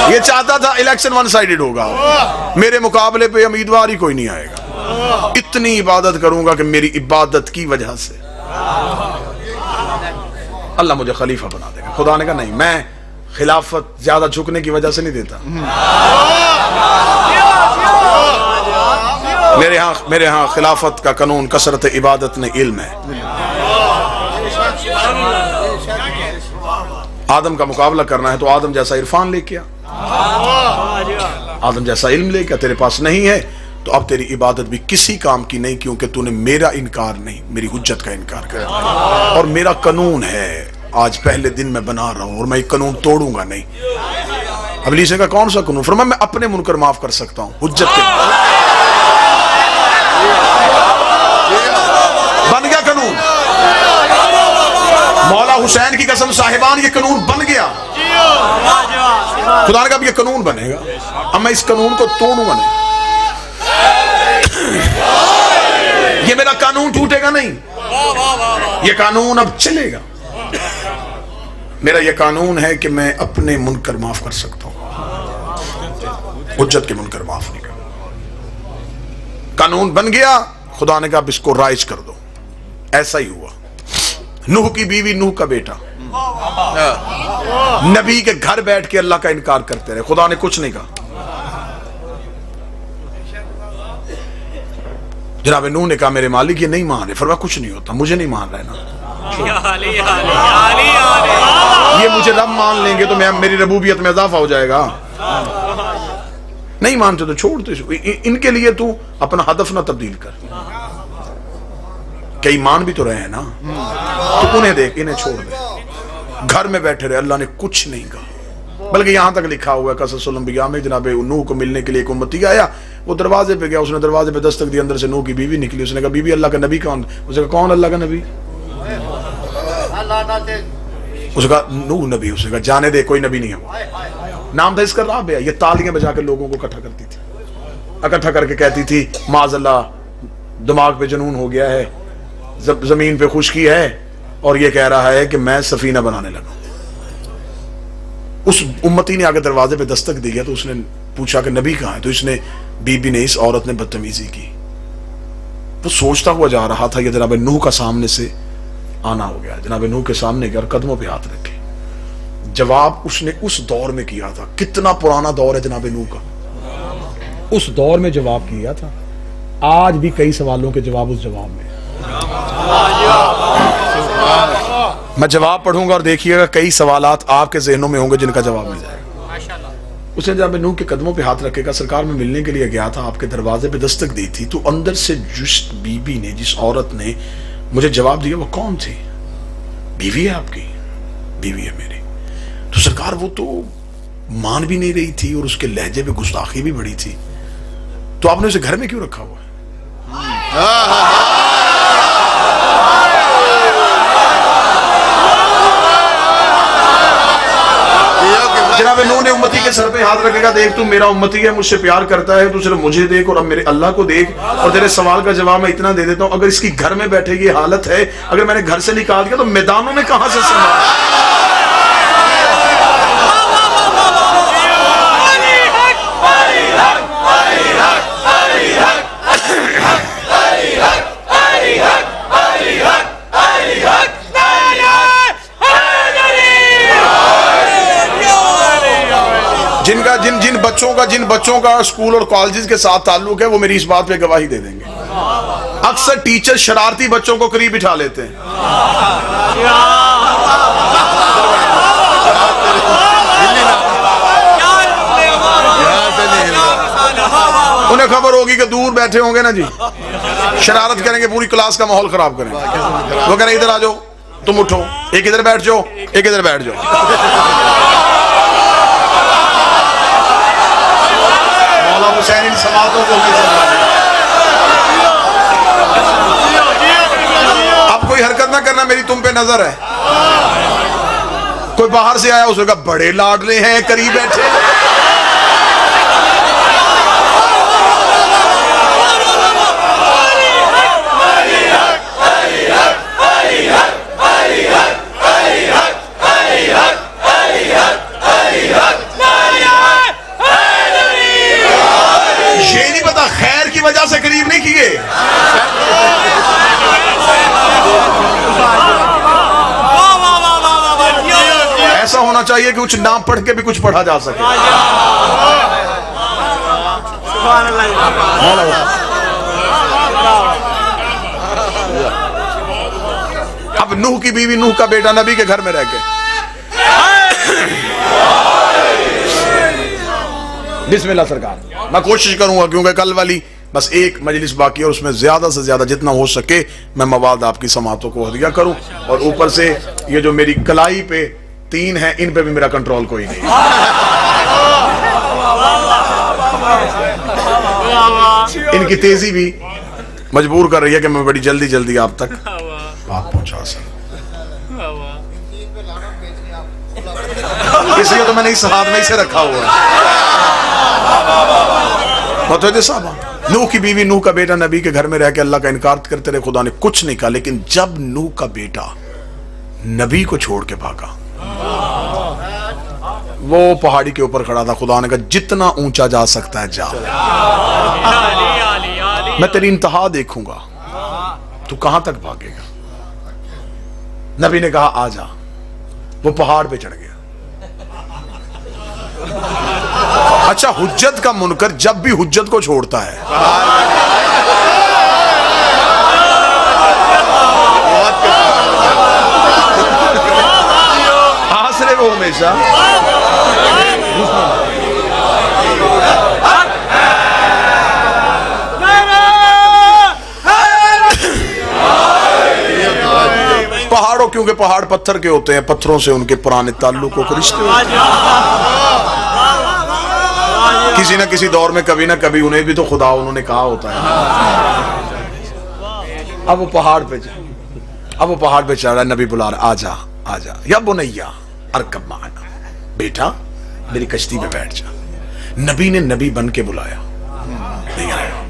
یہ چاہتا تھا الیکشن ون سائیڈڈ ہوگا، میرے مقابلے پہ امیدوار ہی کوئی نہیں آئے گا، اتنی عبادت کروں گا کہ میری عبادت کی وجہ سے اللہ مجھے خلیفہ بنا دے گا۔ خدا نے کہا نہیں، میں خلافت زیادہ جھکنے کی وجہ سے نہیں دیتا، میرے ہاں خلافت کا قانون کثرت عبادت نے علم ہے۔ آدم کا مقابلہ کرنا ہے تو آدم جیسا عرفان لے کے آدم جیسا علم لے کے تیرے پاس نہیں ہے تو اب تیری عبادت بھی کسی کام کی نہیں، کیونکہ تو نے میرا انکار نہیں، میری حجت کا انکار کر دیا، اور میرا قانون ہے آج پہلے دن میں بنا رہا ہوں اور میں یہ قانون توڑوں گا نہیں۔ ابلیس نے کہا کون سا قانون؟ فرمایا میں اپنے منکر معاف کر سکتا ہوں، حجت کے بن گیا قانون۔ مولا حسین کی قسم صاحبان یہ قانون بن گیا، خدا نے کہا اب یہ قانون بنے گا، اب میں اس قانون کو توڑوں گا نہیں، یہ میرا قانون ٹوٹے گا نہیں، یہ قانون اب چلے گا۔ میرا یہ قانون ہے کہ میں اپنے منکر معاف کر سکتا ہوں، حجت کے منکر معاف نہیں کر۔ قانون بن گیا، خدا نے کہا اب اس کو رائج کر دو۔ ایسا ہی ہوا، نوح کی بیوی، نوح کا بیٹا نبی کے گھر بیٹھ کے اللہ کا انکار کرتے رہے، خدا نے کچھ نہیں کہا۔ جناب نوح نے کہا میرے مالک یہ نہیں مان رہے، فرمایا کچھ نہیں ہوتا، مجھے نہیں مان رہے نا، یہ مجھے رب مان لیں گے تو میری ربوبیت میں اضافہ ہو جائے گا، نہیں مانتے تو چھوڑ دے، ان کے لیے تو اپنا ہدف نہ تبدیل کر، کئی مان بھی تو رہے ہیں نا، تو انہیں دیکھ، انہیں چھوڑ دے، گھر میں بیٹھے رہے، اللہ نے کچھ نہیں کہا۔ بلکہ یہاں تک لکھا ہوا ہے قصص الانبیاء میں جناب نوح کو ملنے کے لیے ایک امتی آیا، وہ دروازے پہ گیا، اس نے دروازے پہ دستک دی، اندر سے نوح کی بیوی نکلی، اس نے کہا بی بی اللہ کا نبی کون؟ اس نے کہا کون اللہ کا نبی؟ اس نے کہا نوح نبی، اس نے کہا جانے دے کوئی نبی نہیں ہے، نام تھا اس کا رابعہ، یہ تالیاں بجا کے لوگوں کو اکٹھا کرتی تھی، اکٹھا کر کے کہتی تھی معاذ اللہ دماغ پہ جنون ہو گیا ہے، زمین پہ خشکی ہے اور یہ کہہ رہا ہے کہ میں سفینہ بنانے لگا۔ اس امتی نے آگے دروازے پہ دستک دی گیا تو اس نے پوچھا کہ نبی کہاں ہے؟ تو اس نے بی بی نے، اس عورت نے بدتمیزی کی، وہ سوچتا ہوا جا رہا تھا کہ جناب نوح کا سامنے سے آنا ہو گیا، جناب نوح کے سامنے گیا اور قدموں پہ ہاتھ رکھے۔ جواب اس نے اس دور میں کیا تھا، کتنا پرانا دور ہے جناب نوح کا، اس دور میں جواب کیا تھا، آج بھی کئی سوالوں کے جواب اس جواب میں۔ میں جواب پڑھوں گا اور دیکھیے گا کئی سوالات آپ کے ذہنوں میں ہوں گے جن کا جواب مل جائے گا۔ اس نے جب نوح کے قدموں پہ ہاتھ رکھے گا، سرکار میں ملنے کے لیے گیا تھا، آپ کے دروازے پہ دستک دی تھی، تو اندر سے جس بی بی نے، جس عورت نے مجھے جواب دیا وہ کون تھی؟ بیوی ہے آپ کی؟ بیوی ہے میری۔ تو سرکار وہ تو مان بھی نہیں رہی تھی اور اس کے لہجے پہ گستاخی بھی بڑی تھی، تو آپ نے اسے گھر میں کیوں رکھا ہوا ہے؟ جناب نوح نے امتی کے سر پہ ہاتھ رکھے گا، دیکھ تو میرا امتی ہے، مجھ سے پیار کرتا ہے، تو صرف مجھے دیکھ اور اب میرے اللہ کو دیکھ، اور تیرے سوال کا جواب میں اتنا دے دیتا ہوں، اگر اس کی گھر میں بیٹھے یہ حالت ہے، اگر میں نے گھر سے نکال دیا تو میدانوں میں کہاں سے سنبھال؟ جن بچوں کا اسکول اور کالجز کے ساتھ تعلق ہے وہ میری اس بات پہ گواہی دے دیں گے، اکثر ٹیچر شرارتی بچوں کو قریب بٹھا لیتے ہیں، انہیں خبر ہوگی کہ دور بیٹھے ہوں گے نا جی، شرارت کریں گے، پوری کلاس کا ماحول خراب کریں گے، وہ کہہ رہے ادھر آ جاؤ، تم اٹھو، ایک ادھر بیٹھ جاؤ، ایک ادھر بیٹھ جاؤ۔ حسین ان سماعتوں کو اب کوئی حرکت نہ کرنا، میری تم پہ نظر ہے۔ کوئی باہر سے آیا، اس نے کہا بڑے لاڈلے ہیں، قریب بیٹھے، چاہیے کہ کچھ نام پڑھ کے بھی کچھ پڑھا جا سکے. اب نوح کی بیوی نوح کا بیٹا نبی کے گھر میں رہ کے بسم اللہ سرکار. میں کوشش کروں گا کیونکہ کل والی بس ایک مجلس باقی اور اس میں زیادہ سے زیادہ جتنا ہو سکے میں مواد آپ کی سماعتوں کو ہدیہ کروں. اور اوپر سے یہ جو میری کلائی پہ 3 ہیں ان پہ بھی میرا کنٹرول کوئی نہیں. ان کی تیزی بھی مجبور کر رہی ہے کہ میں بڑی جلدی جلدی آپ تک بات پہنچا سکوں. اس لیے تو میں نے اس ہاتھ میں اسے رکھا ہوا ہے. صاحب نوح کی بیوی نوح کا بیٹا نبی کے گھر میں رہ کے اللہ کا انکار کرتے رہے. خدا نے کچھ نہیں کہا. لیکن جب نوح کا بیٹا نبی کو چھوڑ کے بھاگا وہ پہاڑی کے اوپر کھڑا تھا. خدا نے کہا جتنا اونچا جا سکتا ہے جا, میں تیری انتہا دیکھوں گا, تو کہاں تک بھاگے گا. نبی نے کہا آ جا. وہ پہاڑ پہ چڑھ گیا. اچھا حجت کا منکر جب بھی حجت کو چھوڑتا ہے آسرے وہ ہمیشہ پہاڑوں, کیونکہ پہاڑ پتھر کے ہوتے ہیں, پتھروں سے ان کے پرانے تعلقوں کو رشتے ہوتے ہیں. کسی نہ کسی دور میں کبھی نہ کبھی انہیں بھی تو خدا انہوں نے کہا ہوتا ہے. اب وہ پہاڑ پہ چڑھ رہا ہے. نبی بلا رہا, آجا آجا یا بنیا ارکب معنا, بیٹا میری کشتی میں بیٹھ جا. نبی نے نبی بن کے بلایا, نہیں آیا.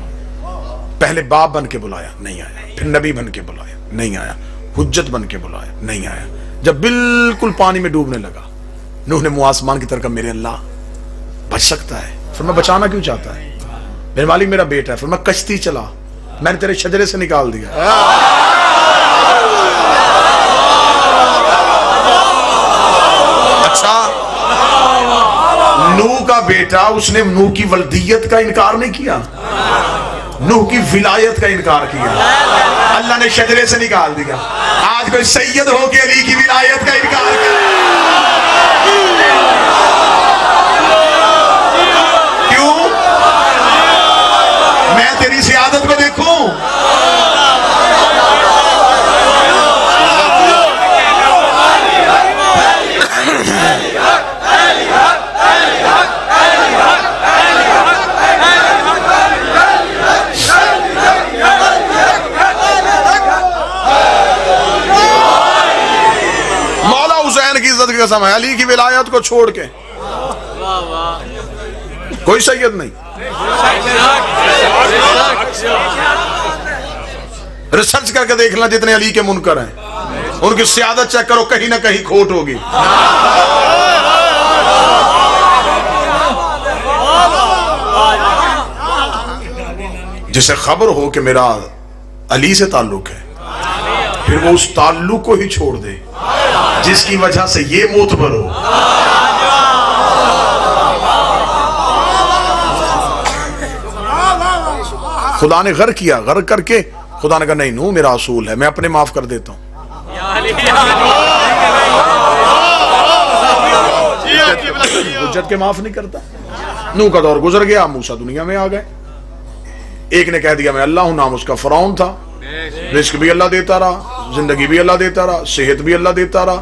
پہلے باپ بن کے بلایا, نہیں آیا. پھر نبی بن کے بلایا, نہیں آیا. حجت بن کے بلایا, نہیں آیا. جب بالکل پانی میں ڈوبنے لگا نوح نے منہ آسمان کی طرف کہا میرے اللہ بچ سکتا ہے. پھر میں بچانا کیوں چاہتا ہے, میرے مالک میرا بیٹا ہے. پھر میں کشتی چلا, میں نے تیرے شجرے سے نکال دیا. اچھا نوح کا بیٹا, اس نے نوح کی ولدیت کا انکار نہیں کیا, نوح کی ولایت کا انکار کیا. اللہ نے شجرے سے نکال دیا. آج کوئی سید ہو کے علی کی ولایت کا انکار کر, کیوں؟ میں تیری سیادت کو دیکھوں. قسم ہے علی کی ولایت کو چھوڑ کے کوئی سید نہیں. ریسرچ کر کے دیکھنا جتنے علی کے منکر ہیں ان کی سیادت چیک کرو, کہیں نہ کہیں کھوٹ ہوگی. جسے خبر ہو کہ میرا علی سے تعلق ہے پھر وہ اس تعلق کو ہی چھوڑ دے جس کی وجہ سے یہ معتبر ہو. خدا نے غر کیا, غر کر کے خدا نے کہا نہیں نو میرا اصول ہے, میں اپنے معاف کر دیتا ہوں. حجت کے معاف نہیں کرتا. نو کا دور گزر گیا, موسیٰ دنیا میں آ گئے. ایک نے کہہ دیا میں اللہ ہوں, نام اس کا فرعون تھا. رزق بھی اللہ دیتا رہا, زندگی بھی اللہ دیتا رہا, صحت بھی اللہ دیتا رہا,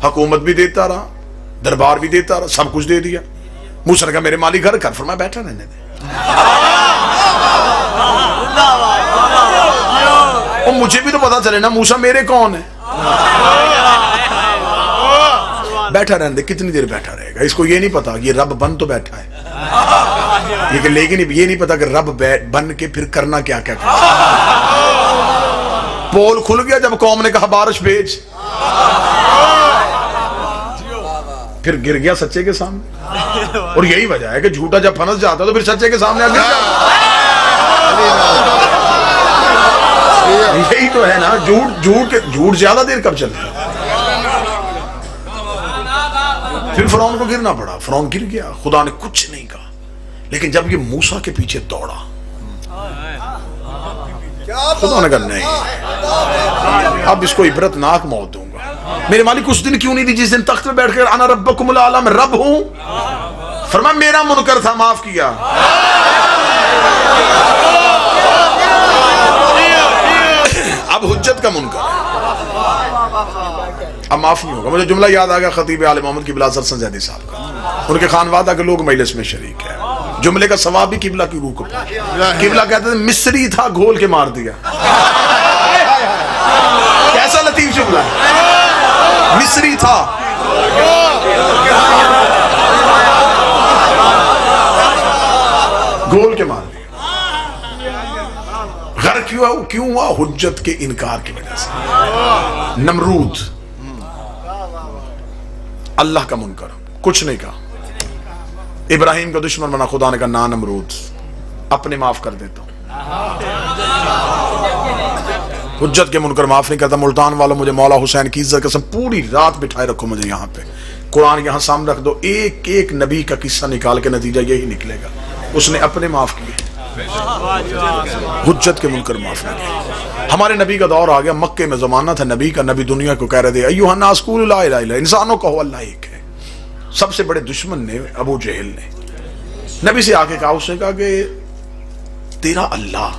حکومت بھی دیتا رہا, دربار بھی دیتا رہا, سب کچھ دے دیا. موسیٰ نے کہا میرے مالی گھر کر, فرمایا بیٹھا رہنے دے. اور مجھے بھی تو پتا چلے نا موسیٰ میرے کون ہے. بیٹھا رہنے دے, کتنی دیر بیٹھا رہے گا, اس کو یہ نہیں پتا یہ رب بن تو بیٹھا ہے, لیکن یہ نہیں پتا کہ رب بن کے پھر کرنا کیا کیا کرنا. پول کھل گیا جب قوم نے کہا بارش بھیج, پھر گر گیا سچے کے سامنے. اور یہی وجہ ہے کہ جھوٹا جب پھنس جاتا تو پھر سچے کے سامنے گر جاتا. یہی تو ہے نا, جھوٹ زیادہ دیر کب چلتا ہے. پھر فرعون کو گرنا پڑا، فرعون گر گیا، خدا نے کچھ نہیں کہا. لیکن جب یہ موسیٰ کے پیچھے دوڑا، خدا نے کہا نہیں، اب اس کو عبرت ناک موت دوں گا. میرے مالک اس دن کیوں نہیں دی جس دن تخت پہ بیٹھ کر انا ربکم الاعلی، میں رب ہوں؟ فرمایا میرا منکر تھا، معاف کیا. اب حجت کا منکر اب معاف نہیں ہوگا. مجھے جملہ یاد آ گیا خطیب آل محمد قبلہ سرسن زیدی صاحب کا، ان کے خانوادہ کے لوگ مجلس میں شریک ہیں. جملے کا ثواب بھی قبلہ کی روح کو پہنچا. قبلہ کہتے تھے مصری تھا گھول کے مار دیا. کیسا لطیف جملہ ہے، مصری تھا گھول کے مار دیا. غرق کیوں ہوا؟ حجت کے انکار کی وجہ سے. نمرود اللہ کا منکر، کچھ نہیں کہا. ابراہیم کا دشمن بنا، خدا نے کہا نا نمرود اپنے معاف کر دیتا ہوں. حجت کے منکر معاف نہیں کرتا. ملتان والوں مجھے مولا حسین کی عزت قسم پوری رات بٹھائے رکھو مجھے یہاں پہ. قرآن یہاں سامنے رکھ دو، ایک ایک نبی کا قصہ نکال کے نتیجہ یہی نکلے گا، اس نے اپنے معاف کیے، حجت کے منکر معاف نہ کیے. ہمارے نبی کا دور آ گیا، مکے میں زمانہ تھا نبی کا. نبی دنیا کو کہہ رہے تھے ایھا الناس قولوا لا الہ الا اللہ، انسانوں کہو اللہ ایک ہے. سب سے بڑے دشمن نے ابو جہل نے نبی سے آ کے کہا، اس نے کہا کہ تیرا اللہ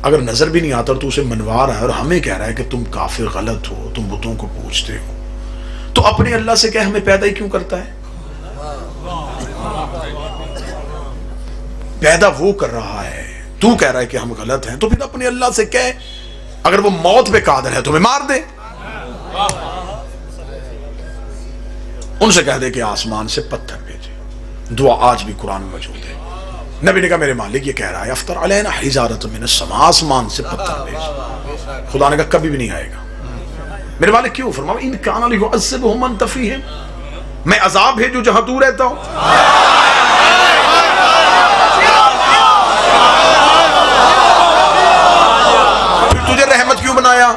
اگر نظر بھی نہیں آتا تو اسے منوا رہا ہے اور ہمیں کہہ رہا ہے کہ تم کافر غلط ہو، تم بتوں کو پوجتے ہو، تو اپنے اللہ سے کہہ ہمیں پیدا ہی کیوں کرتا ہے؟ پیدا وہ کر رہا ہے، تو کہہ رہا ہے کہ ہم غلط ہیں، تو پھر اپنے اللہ سے کہہ اگر وہ موت پہ قادر ہے تو ہمیں مار دے. ان سے کہہ دے کہ آسمان سے پتھر بھیجے. دعا آج بھی قرآن میں موجود ہے. نبی نے کہا میرے مالک یہ کہہ رہا ہے افطر علینا حجارۃ من السماء، آسمان سے پتھر بھیج. خدا نے کہا کبھی بھی نہیں آئے گا. میرے مالک کیوں؟ فرمایا ان کان لیعذبہم انت فیہم، میں عذاب بھیجوں جہاں تو رہتا ہوں. پھر تجھے رحمت کیوں بنایا؟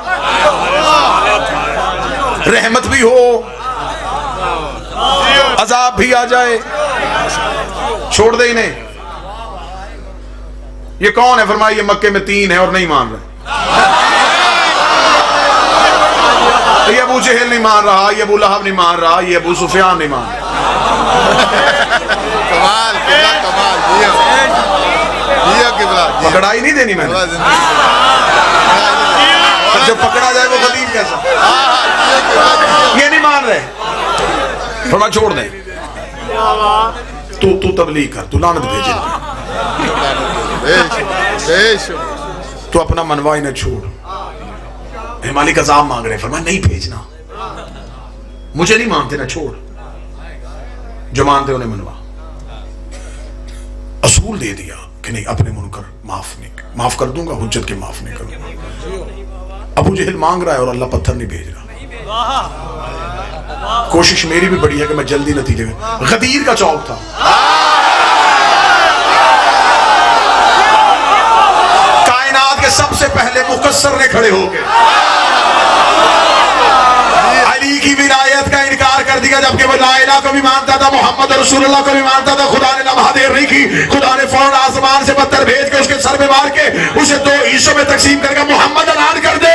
رحمت بھی ہو، عذاب بھی آ جائے، چھوڑ دے انہیں. یہ کون ہے؟ فرمایا یہ مکے میں 3 ہے اور نہیں مان رہے. یہ ابو جہل نہیں مان رہا، یہ ابو لہب نہیں مان رہا، یہ ابو سفیان نہیں مان رہا. کمال کمال پکڑائی نہیں دینی میں نے، جو پکڑا جائے وہ غدیر کیسا. یہ نہیں مان رہے، فرمایا چھوڑ دیں. تو تبلیغ کر، تو لعنت بھیجے، تو اپنا منوا انہیں چھوڑ. مالک عذاب مانگ رہے، فرمایا نہیں بھیجنا، مجھے نہیں مانتے نا، چھوڑ. جو مانتے انہیں منوا. اصول دے دیا کہ نہیں اپنے منکر معاف کر دوں گا، حجت کے معاف نہیں کروں گا. ابو جہل مانگ رہا ہے اور اللہ پتھر نہیں بھیج رہا. کوشش میری بھی بڑی ہے کہ میں جلدی نتیجے میں. غدیر کا چوک تھا، کائنات کے سب سے پہلے مقصر نے کھڑے ہو کے علی کی ولایت کا انکار کر دیا، جبکہ وہ لا الہ کو بھی مانتا تھا، محمد رسول اللہ کو بھی مانتا تھا. خدا نے لمحہ دیر نہیں کی، خدا نے فوراً آسمان سے پتھر بھیج کے اس کے سر میں مار کے اسے 2 حصوں میں تقسیم کر کے محمد اعلان کر دے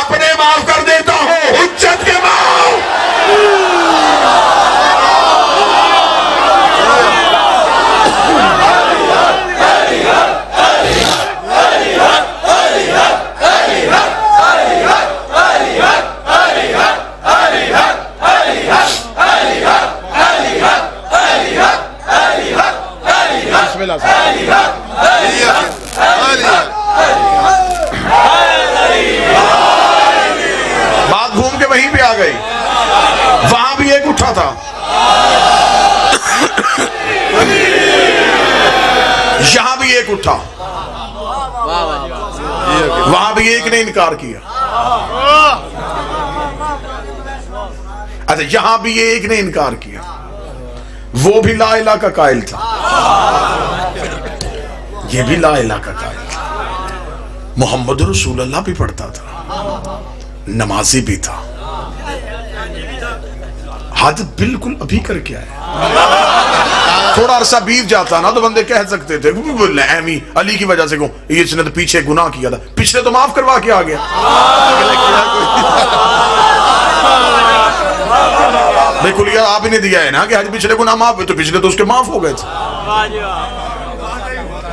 اپنے معاف کر دیتا ہوں، حجت کے معاف. بات گھوم کے وہیں پہ آ گئی. وہاں بھی ایک اٹھا تھا، یہاں بھی ایک اٹھا، وہاں بھی ایک نے انکار کیا. اچھا یہاں بھی ایک نے انکار کیا، وہ بھی لا الہ کا قائل تھا، یہ بھی لا الہ کا قائل تھا، محمد رسول اللہ بھی پڑھتا تھا، نمازی بھی تھا، حج بالکل ابھی کر کے آئے. تھوڑا عرصہ بیت جاتا نا تو بندے کہہ سکتے تھے ایمی علی کی وجہ سے کہوں یہ اس نے تو پیچھے گناہ کیا تھا, پچھلے تو معاف کروا کے آ گیا. بالکل یار آپ ہی نے دیا ہے نا کہ حج پچھلے گناہ معاف ہوئے, تو پچھلے تو اس کے معاف ہو گئے تھے.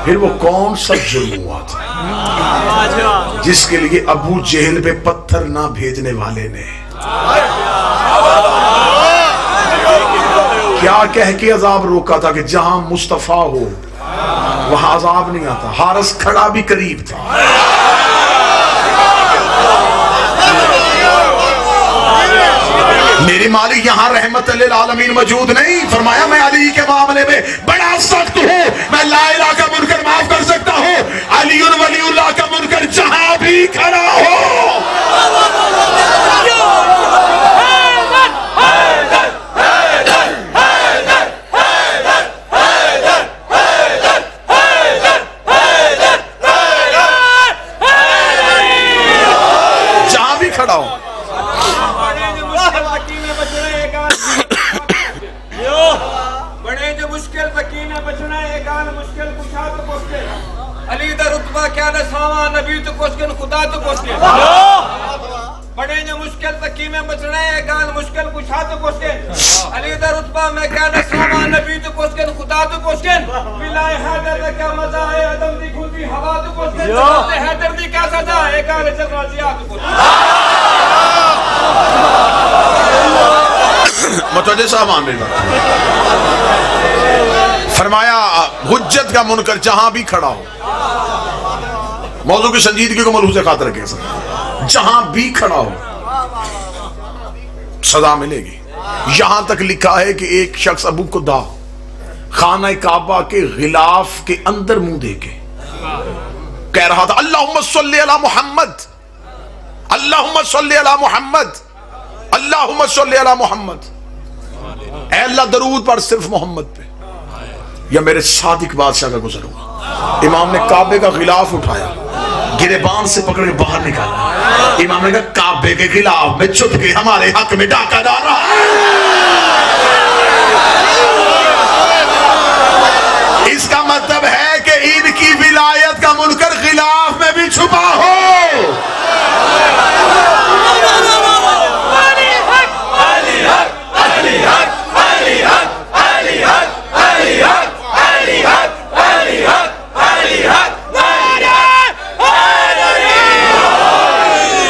پھر وہ کون سا جرم ہوا تھا جس کے لیے ابو جہل پہ پتھر نہ بھیجنے والے نے کیا کہہ کے عذاب روکا تھا کہ جہاں مصطفیٰ ہو وہاں عذاب نہیں آتا. حارث کھڑا بھی قریب تھا. میری مالک یہاں رحمت للعالمین موجود نہیں. فرمایا میں علی کے معاملے میں بڑا سخت ہوں, میں لا الہ کا منکر معاف کر سکتا ہوں, علی ولی اللہ کا منکر جہاں بھی کھڑا ہو. جہاں بھی کھڑا ہو. علی دا رتبہ کیا نساوا نبی تو کوشکن خدا تو کوشکن بڑے جو مشکل تکی میں بچنا ہے گان مشکل کچھا تو کوشکن علی دا رتبہ میں کیا نساوا نبی تو کوشکن خدا تو کوشکن بلائے حیدر دا کیا مزہ ہے عدم دی کھلتی ہوا تو کوشکن جناب حیدر دی کیا سزا ہے گان چل راضیہ تو کوشکن. متوجہ صاحب عامر فرمایا حجت کا منکر جہاں بھی کھڑا ہو. موضوع کی سنجیدگی کو ملحوظ خاطر رکھیں سر. جہاں بھی کھڑا ہو سزا ملے گی. یہاں تک لکھا ہے کہ ایک شخص ابو قدا خانہ کعبہ کے غلاف کے اندر منہ دے کے کہہ رہا تھا اللہم صلی علی محمد, اللہم صلی علی محمد, اللہم صلی علی محمد. اے اللہ درود پڑھ صرف محمد پہ یا میرے صادق بادشاہ کا گزر ہوا. امام نے کعبے کا غلاف اٹھایا, گریبان سے پکڑ کے باہر نکالا. امام نے کہا کعبے کے غلاف میں چھپ کے ہمارے حق میں ڈاکہ ڈال رہا ہے. اس کا مطلب ہے کہ ان کی ولایت کا منکر غلاف میں بھی چھپا ہو.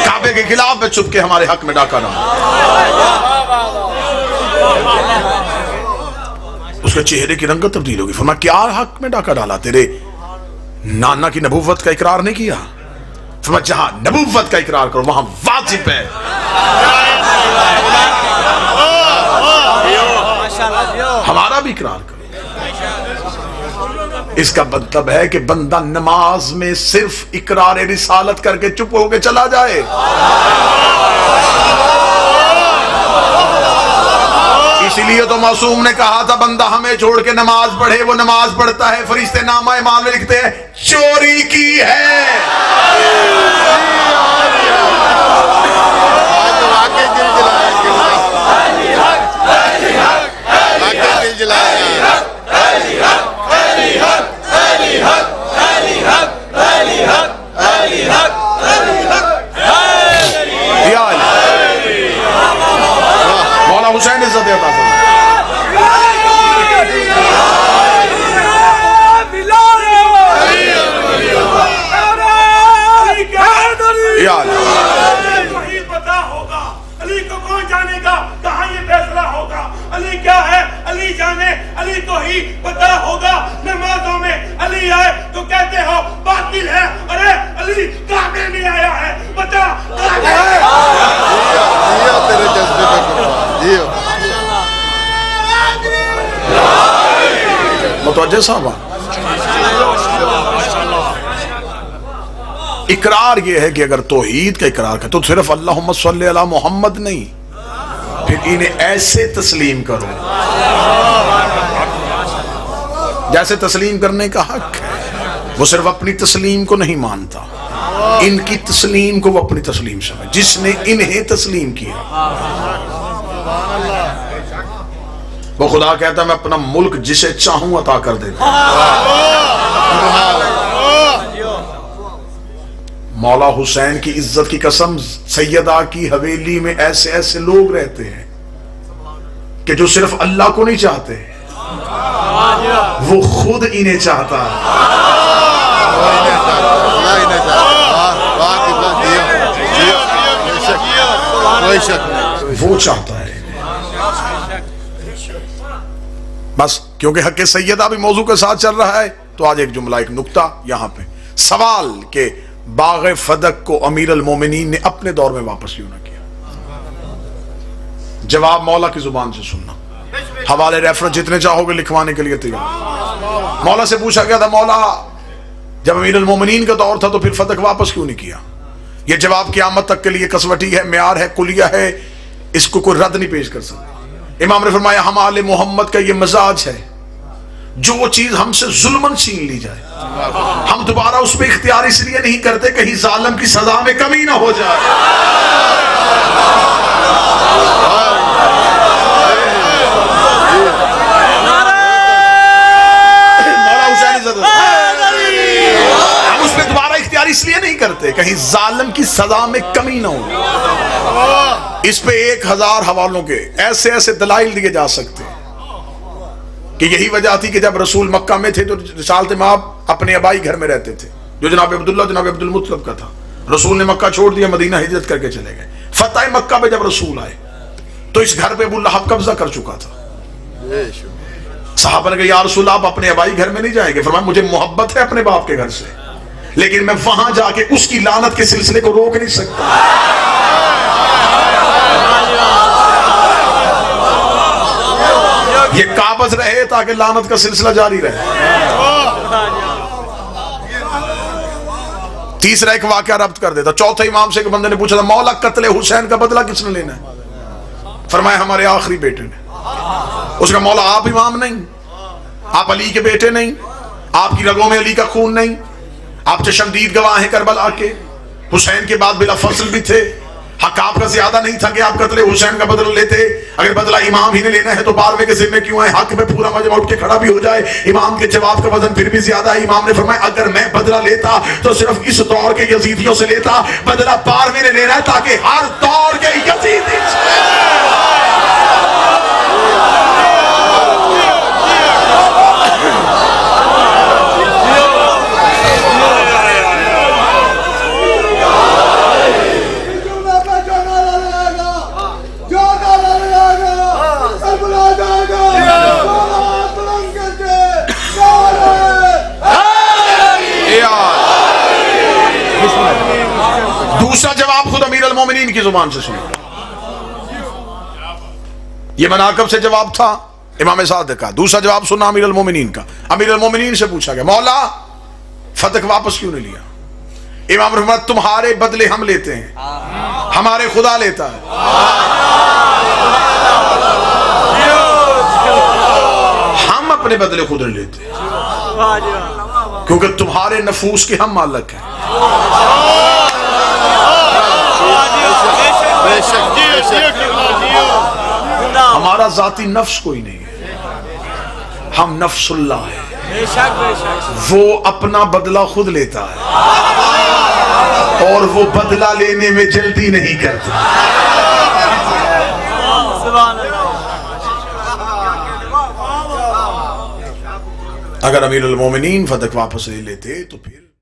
کعبے کے خلاف میں چھپ کے ہمارے حق میں ڈاکہ نہ. اس کے چہرے کی رنگت تبدیل ہوگی. فرمایا کیا حق میں ڈاکہ ڈالا؟ تیرے نانا کی نبوت کا اقرار نہیں کیا؟ فرمایا جہاں نبوت کا اقرار کرو وہاں واجب ہے ہمارا بھی اقرار کرو. اس کا مطلب ہے کہ بندہ نماز میں صرف اقرار رسالت کر کے چپ ہو کے چلا جائے. اسی لیے تو معصوم نے کہا تھا بندہ ہمیں چھوڑ کے نماز پڑھے, وہ نماز پڑھتا ہے فرشتے نامہ اعمال میں لکھتے ہیں چوری کی ہے. مولا حسین عزت عطا فرمائے. وہی پتا ہوگا علی کو کون جانے گا, کہاں یہ فیصلہ ہوگا. علی کیا ہے علی جانے, علی کو ہی پتا ہوگا. نمازوں میں علی آئے تو کہتے ہو باطل ہے, ارے علی کعبے میں آیا ہے, پتا کعبے ہے. تیرے جذبے میں متوجہ صاحب اقرار یہ ہے کہ اگر توحید کا اقرار کرے تو صرف اللہم صلی علی محمد نہیں, پھر انہیں ایسے تسلیم کرو جیسے تسلیم کرنے کا حق ہے. وہ صرف اپنی تسلیم کو نہیں مانتا, ان کی تسلیم کو وہ اپنی تسلیم سمجھ. جس نے انہیں تسلیم کیا وہ خدا کہتا ہے میں اپنا ملک جسے چاہوں عطا کر دیتا. مولا حسین کی عزت کی قسم، سیدہ کی حویلی میں ایسے ایسے لوگ رہتے ہیں کہ جو صرف اللہ کو نہیں چاہتے، وہ خود انہیں چاہتا ہے. وہ چاہتا ہے. بس کیونکہ حق سیدہ بھی موضوع کے ساتھ چل رہا ہے تو آج ایک جملہ، ایک نکتہ یہاں پہ. سوال کہ باغ فدق کو امیر المومنین نے اپنے دور میں واپس کیوں نہ کیا؟ جواب مولا کی زبان سے سننا. حوالے ریفرنس جتنے چاہو گے لکھوانے کے لیے تیار. مولا سے پوچھا گیا تھا مولا جب امیر المومنین کا دور تھا تو پھر فدق واپس کیوں نہیں کیا؟ یہ جواب قیامت تک کے لیے کسوٹی ہے، معیار ہے، کلیہ ہے، اس کو کوئی رد نہیں پیش کر سکتا. امام نے فرمایا ہم آل محمد کا یہ مزاج ہے، جو چیز ہم سے ظلمن چھین لی جائے ہم دوبارہ اس پہ اختیار اس لیے نہیں کرتے کہیں ظالم کی سزا میں کمی نہ ہو جائے. ہم اس پہ دوبارہ اختیار اس لیے نہیں کرتے کہیں ظالم کی سزا میں کمی نہ ہو. اس پہ 1000 حوالوں کے ایسے ایسے دلائل دیے جا سکتے ہیں کہ یہی وجہ تھی کہ جب رسول مکہ میں تھے تو رسالت مآب اپنے آبائی گھر میں رہتے تھے جو جناب عبداللہ جناب عبد المطلب کا تھا. رسول نے مکہ چھوڑ دیا، مدینہ ہجرت کر کے چلے گئے. فتح مکہ پہ جب رسول آئے تو اس گھر پہ ابو لہب قبضہ کر چکا تھا. صحابہ نے کہا یا رسول آپ اپنے آبائی گھر میں نہیں جائیں گے؟ فرمایا مجھے محبت ہے اپنے باپ کے گھر سے، لیکن میں وہاں جا کے اس کی لعنت کے سلسلے کو روک نہیں سکتا. یہ قابض رہے تاکہ لعنت کا سلسلہ جاری رہے. تیسرا ایک واقعہ ربط کر دیتا. چوتھے امام سے ایک بندے نے پوچھا تھا مولا قتل حسین کا بدلہ کس نے لینا ہے؟ فرمایا ہمارے آخری بیٹے نے. اس کا مولا آپ امام نہیں، آپ علی کے بیٹے نہیں، آپ کی رگوں میں علی کا خون نہیں، آپ چشمدید گواہ ہیں کربلا کے، حسین کے بعد بلا فصل بھی تھے، حق آپ کا زیادہ نہیں تھا کہ آپ قتل حسین کا بدلہ لیتے؟ اگر بدلہ امام ہی نے لینا ہے تو 12ویں کے ذمہ کیوں ہے؟ حق میں پورا مجمع اٹھ کے کھڑا بھی ہو جائے. امام کے جواب کا وزن پھر بھی زیادہ ہے. امام نے فرمایا اگر میں بدلہ لیتا تو صرف اس دور کے یزیدیوں سے لیتا. بدلہ 12ویں نے لینا ہے تاکہ ہر دور کے یزیدی دوسرا جواب خود امیر المومنین کی زبان سے سنو. یہ مناقب سے جواب تھا امام صادق کا. دوسرا جواب سنا امیر المومنین کا. امیر المومنین سے پوچھا گیا مولا فتح واپس کیوں نہیں لیا؟ امام رحمت تمہارے بدلے ہم لیتے ہیں، ہمارے خدا لیتا ہے. ہم اپنے بدلے خود نہیں لیتے کیونکہ تمہارے نفوس کے ہم مالک ہیں. ہمارا ذاتی نفس کوئی نہیں ہے، ہم نفس اللہ ہے. وہ اپنا بدلہ خود لیتا ہے اور وہ بدلہ لینے میں جلدی نہیں کرتا. اگر امیر المومنین فتح واپس لے لیتے تو پھر